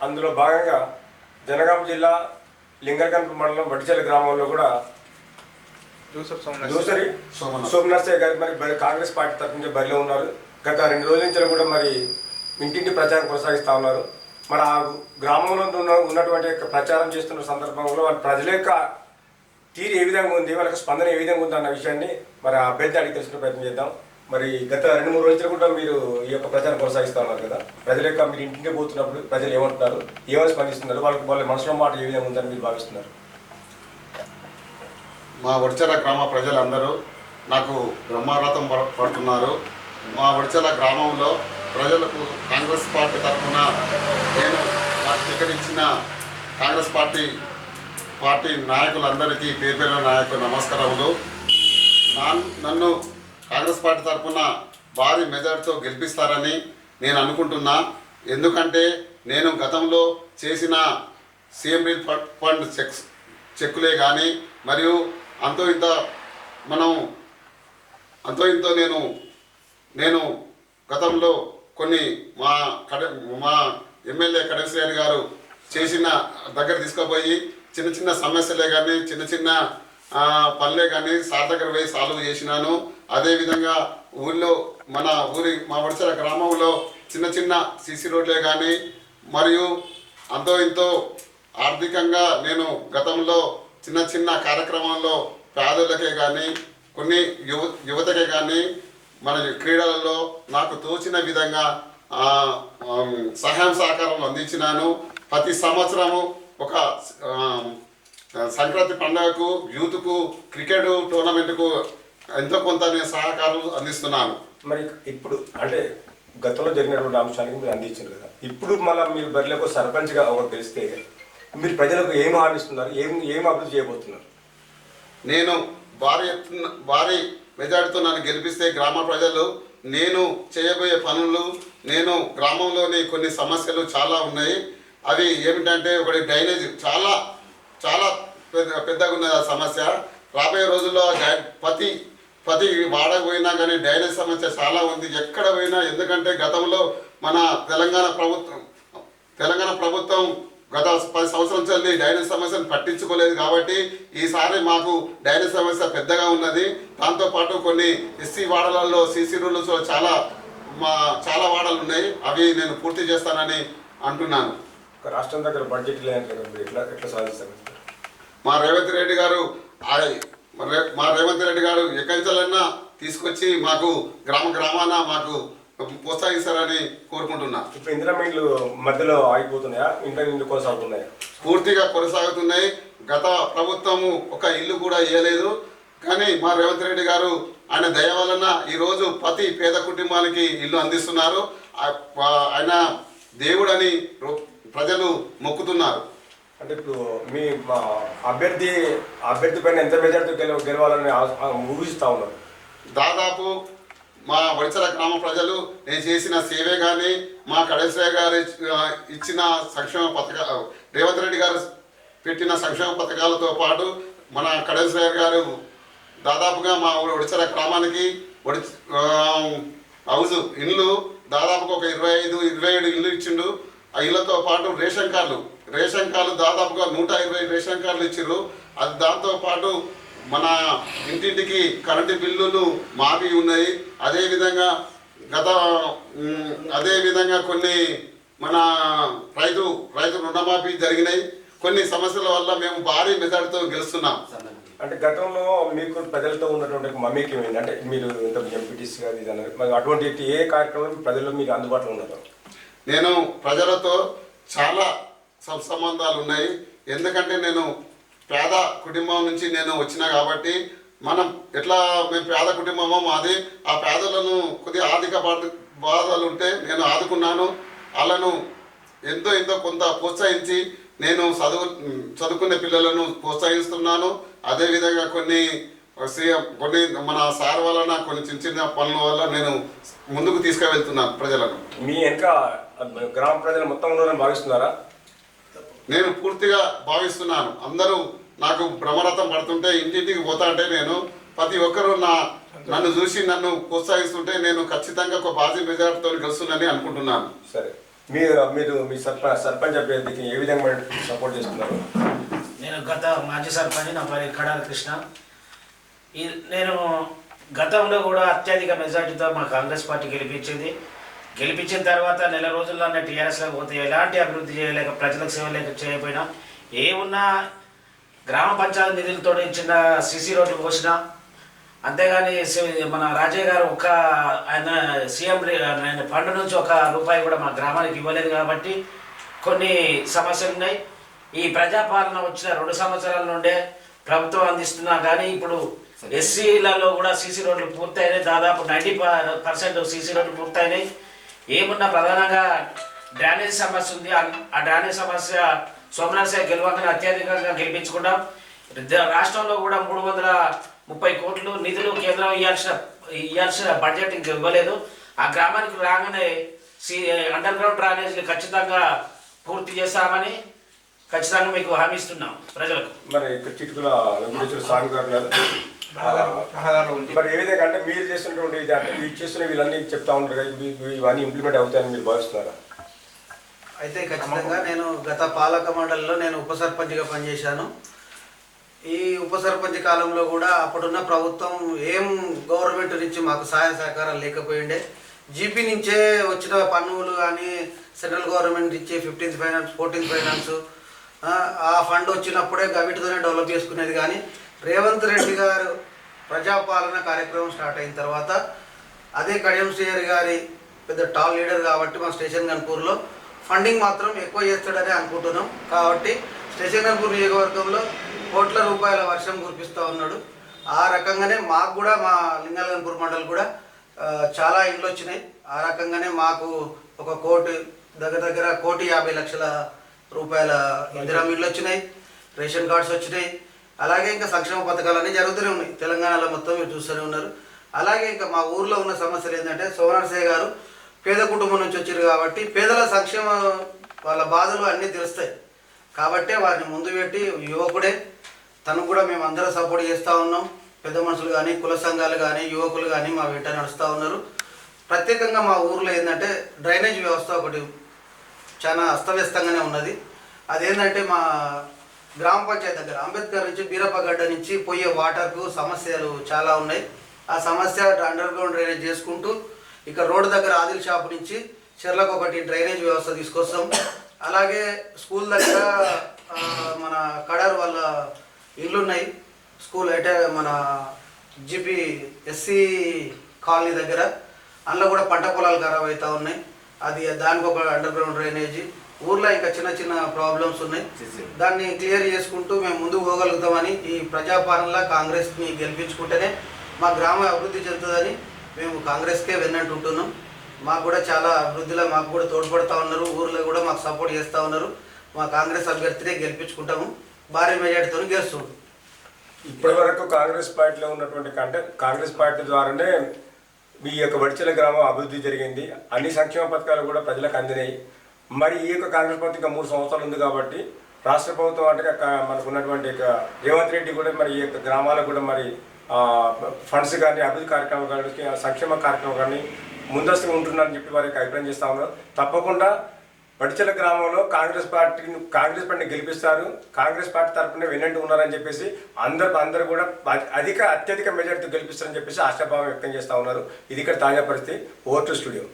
అందులో భాగంగా జనగామ జిల్లా లింగర్కన్ప మండలం వడ్డిచెల గ్రామంలో కూడా దూసరి సోమనర్సయ్య గారు మరి కాంగ్రెస్ పార్టీ తరఫు నుంచి బరిలో ఉన్నారు. గత 2 రోజుల నుంచి కూడా మరి ఇంటింటి ప్రచారం కొనసాగిస్తూ ఉన్నారు. మరి ఆ గ్రామంలో ఉన్నటువంటి ప్రచారం చేస్తున్న సందర్భంలో వాళ్ళ ప్రజల యొక్క తీరు ఏ విధంగా ఉంది, వాళ్ళకి స్పందన ఏ విధంగా ఉంది అన్న విషయాన్ని మరి ఆ అభ్యర్థి అడిగి తెలుసుకునే ప్రయత్నం చేద్దాం. మరి గత 2-3 రోజులు కూడా మీరు ఈ యొక్క ప్రచారం కొనసాగిస్తూ ఉన్నారు కదా, ప్రజల యొక్క మీరు ఇంటికి పోతున్నప్పుడు ప్రజలు ఏమంటున్నారు, ఏమని స్పందిస్తున్నారు, వాళ్ళ మనసులో మాట ఏ విధంగా ఉందని మీరు భావిస్తున్నారు? మా వడ్డిచెల గ్రామ ప్రజలందరూ నాకు బ్రహ్మరథం పడుతున్నారు. మా వడ్డిచెల గ్రామంలో ప్రజలకు కాంగ్రెస్ పార్టీ తరఫున నేను నాకు టికెట్ ఇచ్చిన కాంగ్రెస్ పార్టీ నాయకులందరికీ పేరు నాయకులు నమస్కారములు. నన్ను కాంగ్రెస్ పార్టీ తరఫున భారీ మెజార్టీతో గెలిపిస్తారని నేను అనుకుంటున్నా. ఎందుకంటే నేను గతంలో చేసిన సీఎం రిలీఫ్ ఫండ్ చెక్కులే కానీ మరియు అంతో ఇంతో నేను గతంలో కొన్ని మా ఎమ్మెల్యే కడెన్సీ గారు చేసిన దగ్గర తీసుకుపోయి చిన్న సమస్యలే కానీ చిన్న పనులే కానీ సార్ దగ్గర పోయి సాల్వ్ చేసినాను. అదేవిధంగా మా వడ్డిచెల గ్రామంలో చిన్న సీసీ రోడ్లే కానీ మరియు అంతో ఇంతో ఆర్థికంగా నేను గతంలో చిన్న కార్యక్రమాల్లో పేదలకే కానీ కొన్ని యువతకే కానీ మన క్రీడలలో నాకు తోచిన విధంగా సహాయం సహకారం అందించినాను. ప్రతి సంవత్సరము ఒక సంక్రాంతి పండుగకు యూత్కు క్రికెట్ టోర్నమెంట్కు ఎంతో కొంత నేను సహకారం అందిస్తున్నాను. మరి ఇప్పుడు అంటే గతంలో జరిగినటువంటి అంశానికి మీరు అందించారు కదా, ఇప్పుడు మళ్ళీ మీరు బరిలోకి సర్పంచ్గా ఒకటి తెలిస్తే మీరు ప్రజలకు ఏం హామీస్తున్నారు, ఏం అభివృద్ధి చేయబోతున్నారు? నేను భారీ మెజార్టీతో నన్ను గెలిపిస్తే గ్రామ ప్రజలు నేను చేయబోయే పనులు, నేను గ్రామంలోని కొన్ని సమస్యలు చాలా ఉన్నాయి. అవి ఏమిటంటే ఒకటి డ్రైనేజ్ చాలా పెద్దగా ఉన్నది ఆ సమస్య. రాబోయే రోజుల్లో ప్రతి వాడకు పోయినా కానీ డ్రైనేజ్ సమస్య చాలా ఉంది ఎక్కడ పోయినా. ఎందుకంటే గతంలో మన తెలంగాణ ప్రభుత్వం గత 10 సంవత్సరాల నుంచి డ్రైనేజ్ సమస్యను పట్టించుకోలేదు. కాబట్టి ఈసారి మాకు డ్రైనేజ్ సమస్య పెద్దగా ఉన్నది. దాంతోపాటు కొన్ని ఎస్సీ వాడలలో సీసీ రోడ్లు చాలా వాడలు ఉన్నాయి, అవి నేను పూర్తి చేస్తానని అంటున్నాను. రాష్ట్రం దగ్గర బడ్జెట్ లేదంటే ఎట్లా సాధిస్తారు? మా రేవంత్ రెడ్డి గారు ఎక్కడికైనా తీసుకొచ్చి మాకు గ్రామాన మాకు ప్రోత్సహిస్తారని కోరుకుంటున్నా. ఇప్పుడు ఇందిరా మైండ్లు మధ్యలో ఆగిపోతున్నాయా, ఇంటి కొనసాగుతున్నాయా? పూర్తిగా కొనసాగుతున్నాయి. గత ప్రభుత్వము ఒక ఇల్లు కూడా ఇవ్వలేదు, కానీ మా రేవంత్ రెడ్డి గారు ఆయన దయ వలన ఈరోజు ప్రతి పేద కుటుంబానికి ఇల్లు అందిస్తున్నారు. ఆయన దేవుడని ప్రజలు మొక్కుతున్నారు. అంటే ఇప్పుడు మీ అభ్యర్థి పైన ఎంత మెజార్టీతో గెలవాలని ఊహిస్తూ ఉన్నారు? దాదాపు మా వడ్డిచెల గ్రామ ప్రజలు నేను చేసిన సేవే కానీ మా కడెన్సీ గారు ఇచ్చిన సంక్షేమ పథకాలు, రేవంత్ రెడ్డి గారు పెట్టిన సంక్షేమ పథకాలతో పాటు మన కడెన్సీ గారు దాదాపుగా మా వడ్డిచెల గ్రామానికి హౌస్ ఇండ్లు దాదాపుగా ఒక 25-27 ఇల్లు ఇచ్చిండు. ఆ ఇళ్లతో పాటు రేషన్ కార్డులు దాదాపుగా 120 రేషన్ కార్డులు ఇచ్చారు. అది దాంతోపాటు మన ఇంటింటికి కరెంటు బిల్లులు మాఫీ ఉన్నాయి. అదేవిధంగా కొన్ని మన రైతు రుణమాఫీ జరిగినాయి. కొన్ని సమస్యల వల్ల మేము భారీ మెజార్టీతో గెలుస్తున్నాం. అంటే గతంలో మీకు ప్రజలతో ఉన్నటువంటి మమేకం ఏంటి? అంటే మీరు ఇంత ఎంపీటీసీ గారు ఇది అన్నారు, మరి అటువంటి ఏ కార్యక్రమం ప్రజల్లో మీకు అందుబాటులో ఉన్నారు? నేను ప్రజలతో చాలా సంబంధాలు ఉన్నాయి. ఎందుకంటే నేను పేద కుటుంబం నుంచి నేను వచ్చినా కాబట్టి మేము పేద కుటుంబమో మాది. ఆ పేదలను కొద్దిగా ఆర్థిక బాధలు ఉంటే నేను ఆదుకున్నాను. వాళ్ళను ఎంతో కొంత ప్రోత్సహించి నేను చదువుకునే పిల్లలను ప్రోత్సహిస్తున్నాను. అదేవిధంగా కొన్ని మన సార్ వలన కొన్ని చిన్న పనుల వల్ల నేను ముందుకు తీసుకువెళ్తున్నాను ప్రజలను. మీ వెనక గ్రామ ప్రజలు మొత్తం ఉన్నారని భావిస్తున్నారా? నేను పూర్తిగా భావిస్తున్నాను. అందరూ నాకు బ్రహ్మరథం పడుతుంటే ఇంటింటికి పోతా అంటే నేను ప్రతి ఒక్కరూ నన్ను చూసి నన్ను ప్రోత్సహిస్తుంటే నేను ఖచ్చితంగా ఒక భారీ మెజార్టీతో గెలుస్తుందని అనుకుంటున్నాను. సరే. మీరు మీ సర్పంచ్ అభ్యర్థికి ఏ విధంగా సపోర్ట్ చేస్తున్నారు? నేను గత మాజీ సర్పంచ్, నా పేరు కడాల కృష్ణ. నేను గతంలో కూడా అత్యధిక మెజార్టీతో మా కాంగ్రెస్ పార్టీ గెలిపించిన తర్వాత నెల రోజుల్లోనే టీఆర్ఎస్లో పోతే ఎలాంటి అభివృద్ధి చేయలేక, ప్రజలకు సేవ చేయకపోయినా, ఏమున్నా గ్రామ పంచాయతీ నిధులతో చిన్న సీసీ రోడ్లు పోసినా, అంతేగాని మన రాజయ్య గారు ఆయన సీఎం ఆయన ఫండ్ నుంచి ₹1 కూడా మా గ్రామానికి ఇవ్వలేదు. కాబట్టి కొన్ని సమస్యలు ఉన్నాయి. ఈ ప్రజాపాలన వచ్చిన 2 సంవత్సరాల నుండే ప్రభుత్వం అందిస్తున్నా కానీ ఇప్పుడు ఎస్సీలలో కూడా సీసీ రోడ్లు పూర్తయినాయి. దాదాపు 90% సీసీ రోడ్లు పూర్తయినాయి. ఏమున్నా ప్రధానంగా డ్రైనేజ్ సమస్య ఉంది. ఆ డ్రైనేజ్ సమస్య సోమనాథ్ సాయి గెలవగానే అత్యధికంగా గెలిపించుకున్నాం. రాష్ట్రంలో కూడా 330 కోట్లు నిధులు కేంద్రం ఇవ్వాల్సిన బడ్జెట్ ఇంక ఇవ్వలేదు. ఆ గ్రామానికి రాగానే అండర్ గ్రౌండ్ డ్రైనేజీలు ఖచ్చితంగా పూర్తి చేస్తామని ఖచ్చితంగా మీకు హామీ ఇస్తున్నాం ప్రజలకు. మరి ఇక్కడ చిట్టుకుల వెంకటేశ్వర స్వామి గారు మరి ఏ విధంగా అంటే మీరు చేస్తున్నటువంటి మీరు చేస్తున్న వీళ్ళన్నీ చెప్తా ఉంటారు కదా, ఇవన్నీ ఇంప్లిమెంట్ అవుతాయని మీరు భావిస్తున్నారా? అయితే ఖచ్చితంగా నేను గత పాలక మండలిలో నేను ఉప సర్పంచ్గా పనిచేశాను. ఈ ఉప సర్పంచ్ కాలంలో కూడా అప్పుడున్న ప్రభుత్వం ఏం గవర్నమెంట్ నుంచి మాకు సహాయ సహకారాలు లేకపోయిండే. జీపీ నుంచే వచ్చిన పన్నులు కానీ, సెంట్రల్ గవర్నమెంట్ ఇచ్చే 15th ఫైనాన్స్, 14th ఫైనాన్స్, ఆ ఫండ్ వచ్చినప్పుడే వీటితోనే డెవలప్ చేసుకునేది. కానీ రేవంత్ రెడ్డి గారు ప్రజాపాలన కార్యక్రమం స్టార్ట్ అయిన తర్వాత, అదే కడియం శ్రీహరి గారి పెద్ద టాల్ లీడర్ కాబట్టి మా స్టేషన్ గన్పూర్లో ఫండింగ్ మాత్రం ఎక్కువ చేస్తాడని అనుకుంటున్నాం. కాబట్టి స్టేషన్ గన్పూర్ నియోజకవర్గంలో కోట్ల రూపాయల వర్షం కురిపిస్తూ ఉన్నాడు. ఆ రకంగానే మాకు కూడా మా లింగాల గన్పూర్ మండలి కూడా చాలా ఇండ్లు వచ్చినాయి. ఆ రకంగానే మాకు దగ్గర ₹1,50,00,000 ఇందిరా ఇళ్ళు వచ్చినాయి, రేషన్ కార్డ్స్ వచ్చినాయి. అలాగే ఇంకా సంక్షేమ పథకాలన్నీ జరుగుతూనే ఉన్నాయి. తెలంగాణలో మొత్తం మీరు చూస్తూనే ఉన్నారు. అలాగే ఇంకా మా ఊర్లో ఉన్న సమస్యలు ఏంటంటే, సోమనాథ్ గారు పేద కుటుంబం నుంచి వచ్చారు కాబట్టి పేదల సంక్షేమ వాళ్ళ బాధలు అన్నీ తెలుస్తాయి. కాబట్టే వారిని ముందు పెట్టి యువకుడే తను కూడా మేము అందరూ సపోర్ట్ చేస్తూ ఉన్నాం. పెద్ద మనుషులు కానీ, కుల సంఘాలు కానీ, యువకులు కానీ మా వెంట నడుస్తూ ఉన్నారు. ప్రత్యేకంగా మా ఊర్లో ఏంటంటే డ్రైనేజ్ వ్యవస్థ ఒకటి చాలా అస్తవ్యస్తంగానే ఉన్నది. అదేంటంటే మా గ్రామ పంచాయతీ దగ్గర అంబేద్కర్ నుంచి బీరప్పగడ్డ నుంచి పోయే వాటర్కు సమస్యలు చాలా ఉన్నాయి. ఆ సమస్య అండర్ గ్రౌండ్ డ్రైనేజ్ చేసుకుంటూ ఇక రోడ్డు దగ్గర ఆదిల్ షాప్ నుంచి చెర్లకు ఒకటి డ్రైనేజ్ వ్యవస్థ తీసుకొస్తాం. అలాగే స్కూల్ దగ్గర మన కడారు వాళ్ళ ఇల్లున్నాయి. స్కూల్ అంటే మన జీపీ ఎస్సీ కాలనీ దగ్గర, అందులో కూడా పంట పొలాలు ఖరాబ్ అవుతూ ఉన్నాయి. దానికి ఒక అండర్ గ్రౌండ్ డ్రైనేజీ. ఊర్లో ఇంకా చిన్న చిన్న ప్రాబ్లమ్స్ ఉన్నాయి. దాన్ని క్లియర్ చేసుకుంటూ మేము ముందుకు పోగలుగుతామని, ఈ ప్రజాపాలనలో కాంగ్రెస్ని గెలిపించుకుంటేనే మా గ్రామం అభివృద్ధి చెందుతుందని మేము కాంగ్రెస్కే వెన్నంటుంటున్నాం. మాకు కూడా చాలా అభివృద్ధిలో మాకు కూడా తోడ్పడుతూ ఉన్నారు. ఊర్లో కూడా మాకు సపోర్ట్ చేస్తూ ఉన్నారు. మా కాంగ్రెస్ అభ్యర్థినే గెలిపించుకుంటాము. భారీ మెజార్టీతో గెలుస్తుంది. ఇప్పటి వరకు కాంగ్రెస్ పార్టీలో ఉన్నటువంటి కాంగ్రెస్ పార్టీ ద్వారానే మీ యొక్క వడిచెల గ్రామం అభివృద్ధి జరిగింది. అన్ని సంక్షేమ పథకాలు కూడా ప్రజలకు అందినాయి. మరి ఈ యొక్క కాంగ్రెస్ పార్టీ ఇంకా 3 సంవత్సరాలు ఉంది కాబట్టి రాష్ట్ర ప్రభుత్వం అంటే మనకు ఉన్నటువంటి రేవంత్ రెడ్డి కూడా మరి ఈ యొక్క గ్రామాలకు కూడా మరి ఫండ్స్ కానీ, అభివృద్ధి కార్యక్రమం కానీ, సంక్షేమ కార్యక్రమం కానీ ముందస్తుగా ఉంటున్నారని చెప్పి వారికి అభిప్రాయం చేస్తూ ఉన్నారు. తప్పకుండా వడిచెల గ్రామంలో కాంగ్రెస్ పార్టీని గెలిపిస్తారు. కాంగ్రెస్ పార్టీ తరఫున వెన్నంటి ఉన్నారని చెప్పేసి అందరూ కూడా అత్యధిక మెజార్టీతో గెలిపిస్తారని చెప్పేసి ఆశాభావం వ్యక్తం చేస్తూ ఉన్నారు. ఇది ఇక్కడ తాజా పరిస్థితి. Over to studio.